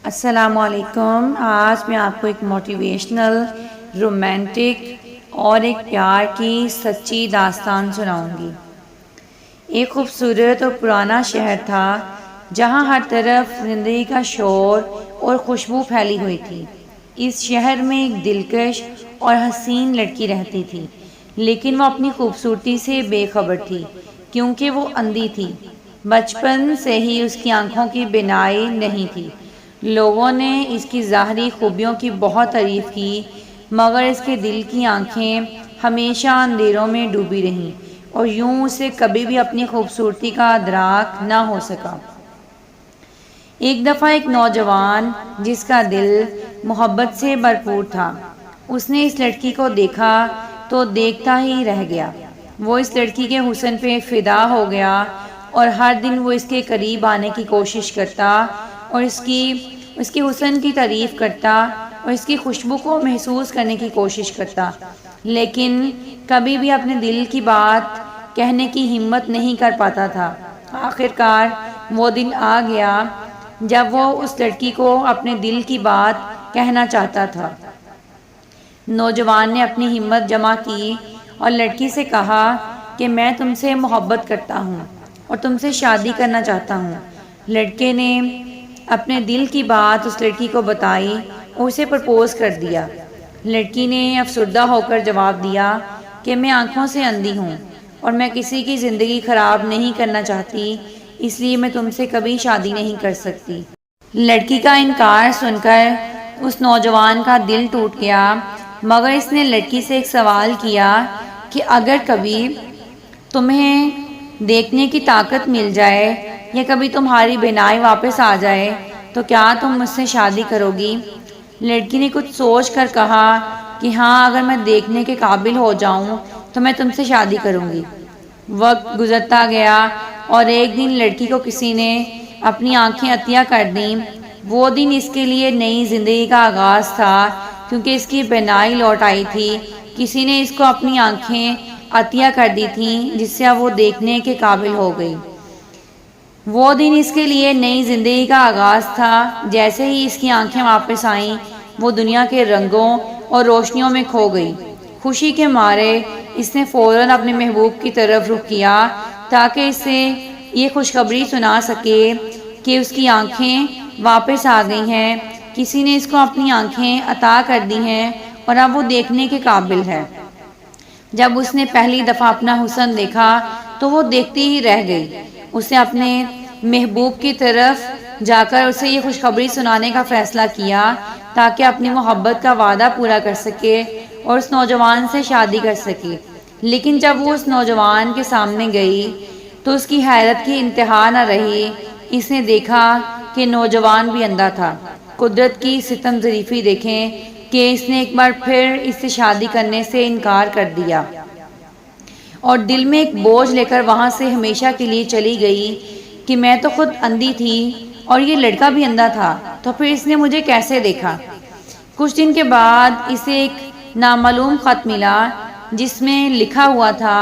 السلام علیکم۔ آج میں آپ کو ایک موٹیویشنل، رومانٹک اور ایک پیار کی سچی داستان سناؤں گی۔ ایک خوبصورت اور پرانا شہر تھا جہاں ہر طرف زندگی کا شور اور خوشبو پھیلی ہوئی تھی۔ اس شہر میں ایک دلکش اور حسین لڑکی رہتی تھی، لیکن وہ اپنی خوبصورتی سے بے خبر تھی کیونکہ وہ اندھی تھی۔ بچپن سے ہی اس کی آنکھوں کی بینائی نہیں تھی۔ لوگوں نے اس کی ظاہری خوبیوں کی بہت تعریف کی، مگر اس کے دل کی آنکھیں ہمیشہ اندھیروں میں ڈوبی رہیں اور یوں اسے کبھی بھی اپنی خوبصورتی کا ادراک نہ ہو سکا۔ ایک دفعہ ایک نوجوان جس کا دل محبت سے بھرپور تھا، اس نے اس لڑکی کو دیکھا تو دیکھتا ہی رہ گیا۔ وہ اس لڑکی کے حسن پہ فدا ہو گیا اور ہر دن وہ اس کے قریب آنے کی کوشش کرتا اور اس کی حسن کی تعریف کرتا اور اس کی خوشبو کو محسوس کرنے کی کوشش کرتا، لیکن کبھی بھی اپنے دل کی بات کہنے کی ہمت نہیں کر پاتا تھا۔ آخرکار وہ دن آ گیا جب وہ اس لڑکی کو اپنے دل کی بات کہنا چاہتا تھا۔ نوجوان نے اپنی ہمت جمع کی اور لڑکی سے کہا کہ میں تم سے محبت کرتا ہوں اور تم سے شادی کرنا چاہتا ہوں۔ لڑکے نے اپنے دل کی بات اس لڑکی کو بتائی اور اسے پرپوز کر دیا۔ لڑکی نے افسردہ ہو کر جواب دیا کہ میں آنکھوں سے اندھی ہوں اور میں کسی کی زندگی خراب نہیں کرنا چاہتی، اس لیے میں تم سے کبھی شادی نہیں کر سکتی۔ لڑکی کا انکار سن کر اس نوجوان کا دل ٹوٹ گیا، مگر اس نے لڑکی سے ایک سوال کیا کہ اگر کبھی تمہیں دیکھنے کی طاقت مل جائے یا کبھی تمہاری بینائی واپس آ جائے تو کیا تم مجھ سے شادی کرو گی؟ لڑکی نے کچھ سوچ کر کہا کہ ہاں، اگر میں دیکھنے کے قابل ہو جاؤں تو میں تم سے شادی کروں گی۔ وقت گزرتا گیا اور ایک دن لڑکی کو کسی نے اپنی آنکھیں عطیہ کر دیں۔ وہ دن اس کے لیے نئی زندگی کا آغاز تھا کیونکہ اس کی بینائی لوٹ آئی تھی۔ کسی نے اس کو اپنی آنکھیں عطیہ کر دی تھیں جس سے اب وہ دیکھنے کے قابل ہو گئی۔ وہ دن اس کے لیے نئی زندگی کا آغاز تھا۔ جیسے ہی اس کی آنکھیں واپس آئیں، وہ دنیا کے رنگوں اور روشنیوں میں کھو گئی۔ خوشی کے مارے اس نے فوراً اپنے محبوب کی طرف رخ کیا تاکہ اسے یہ خوشخبری سنا سکے کہ اس کی آنکھیں واپس آ گئی ہیں۔ کسی نے اس کو اپنی آنکھیں عطا کر دی ہیں اور اب وہ دیکھنے کے قابل ہے۔ جب اس نے پہلی دفعہ اپنا حسن دیکھا تو وہ دیکھتی ہی رہ گئی۔ اسے اپنے محبوب کی طرف جا کر اسے یہ خوشخبری سنانے کا فیصلہ کیا تاکہ اپنی محبت کا وعدہ پورا کر سکے اور اس نوجوان سے شادی کر سکے۔ لیکن جب وہ اس نوجوان کے سامنے گئی تو اس کی حیرت کی انتہا نہ رہی۔ اس نے دیکھا کہ نوجوان بھی اندھا تھا۔ قدرت کی ستم ظریفی دیکھیں کہ اس نے ایک بار پھر اس سے شادی کرنے سے انکار کر دیا اور دل میں ایک بوجھ لے کر وہاں سے ہمیشہ کے لیے چلی گئی کہ میں تو خود اندھی تھی اور یہ لڑکا بھی اندھا تھا، تو پھر اس نے مجھے کیسے دیکھا؟ کچھ دن کے بعد اسے ایک نامعلوم خط ملا جس میں لکھا ہوا تھا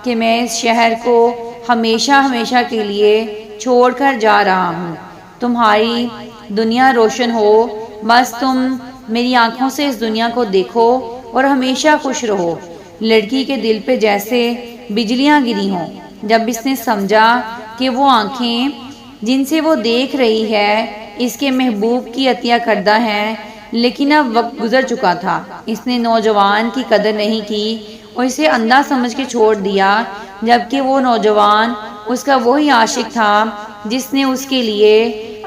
کہ میں اس شہر کو ہمیشہ ہمیشہ کے لیے چھوڑ کر جا رہا ہوں۔ تمہاری دنیا روشن ہو، بس تم میری آنکھوں سے اس دنیا کو دیکھو اور ہمیشہ خوش رہو۔ لڑکی کے دل پہ جیسے بجلیاں گری ہوں جب اس نے سمجھا کہ وہ آنکھیں جن سے وہ دیکھ رہی ہے اس کے محبوب کی عطیہ کردہ ہیں، لیکن اب وقت گزر چکا تھا۔ اس نے نوجوان کی قدر نہیں کی اور اسے اندھا سمجھ کے چھوڑ دیا، جبکہ وہ نوجوان اس کا وہی عاشق تھا جس نے اس کے لیے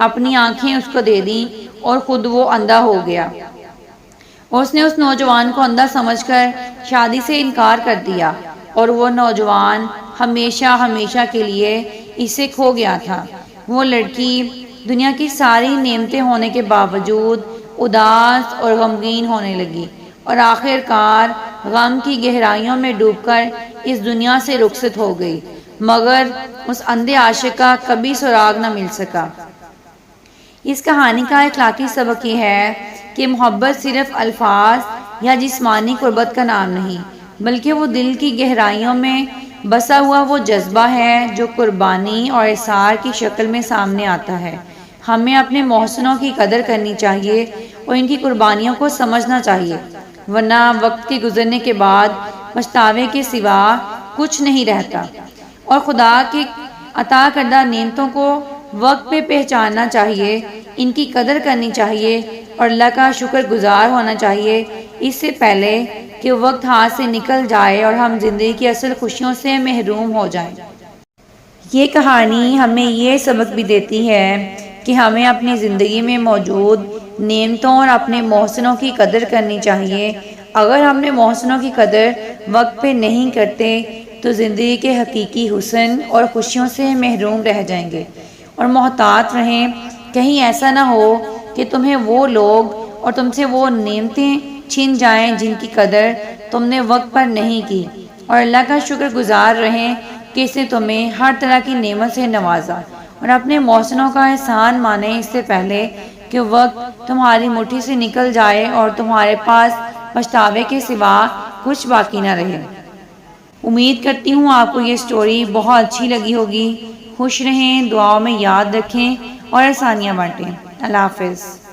اپنی آنکھیں اس کو دے دیں اور خود وہ اندھا ہو گیا۔ اس نے اس نوجوان کو اندھا سمجھ کر شادی سے انکار کر دیا اور وہ نوجوان ہمیشہ ہمیشہ کے لیے اس سے کھو گیا تھا۔ وہ لڑکی دنیا کی ساری نعمتیں ہونے کے باوجود اداس اور غمگین ہونے لگی اور آخرکار غم کی گہرائیوں میں ڈوب کر اس دنیا سے رخصت ہو گئی، مگر اس اندھے عاشق کا کبھی سراغ نہ مل سکا۔ اس کہانی کا اخلاقی سبق یہ ہے کہ محبت صرف الفاظ یا جسمانی قربت کا نام نہیں، بلکہ وہ دل کی گہرائیوں میں بسا ہوا وہ جذبہ ہے جو قربانی اور اثار کی شکل میں سامنے آتا ہے۔ ہمیں اپنے محسنوں کی قدر کرنی چاہیے اور ان کی قربانیوں کو سمجھنا چاہیے، ورنہ وقت کے گزرنے کے بعد پچھتاوے کے سوا کچھ نہیں رہتا۔ اور خدا کی عطا کردہ نعمتوں کو وقت پہ پہچاننا چاہیے، ان کی قدر کرنی چاہیے اور اللہ کا شکر گزار ہونا چاہیے، اس سے پہلے کہ وقت ہاتھ سے نکل جائے اور ہم زندگی کی اصل خوشیوں سے محروم ہو جائیں۔ یہ کہانی ہمیں یہ سبق بھی دیتی ہے کہ ہمیں اپنی زندگی میں موجود نعمتوں اور اپنے محسنوں کی قدر کرنی چاہیے۔ اگر ہم نے محسنوں کی قدر وقت پہ نہیں کرتے تو زندگی کے حقیقی حسن اور خوشیوں سے محروم رہ جائیں گے۔ اور محتاط رہیں، کہیں ایسا نہ ہو کہ تمہیں وہ لوگ اور تم سے وہ نعمتیں چھن جائیں جن کی قدر تم نے وقت پر نہیں کی۔ اور اللہ کا شکر گزار رہیں کہ اس نے تمہیں ہر طرح کی نعمت سے نوازا، اور اپنے محسنوں کا احسان مانیں اس سے پہلے کہ وقت تمہاری مٹھی سے نکل جائے اور تمہارے پاس پچھتاوے کے سوا کچھ باقی نہ رہے۔ امید کرتی ہوں آپ کو یہ سٹوری بہت اچھی لگی ہوگی۔ خوش رہیں، دعاؤں میں یاد رکھیں اور آسانیاں بانٹیں۔ اللہ حافظ۔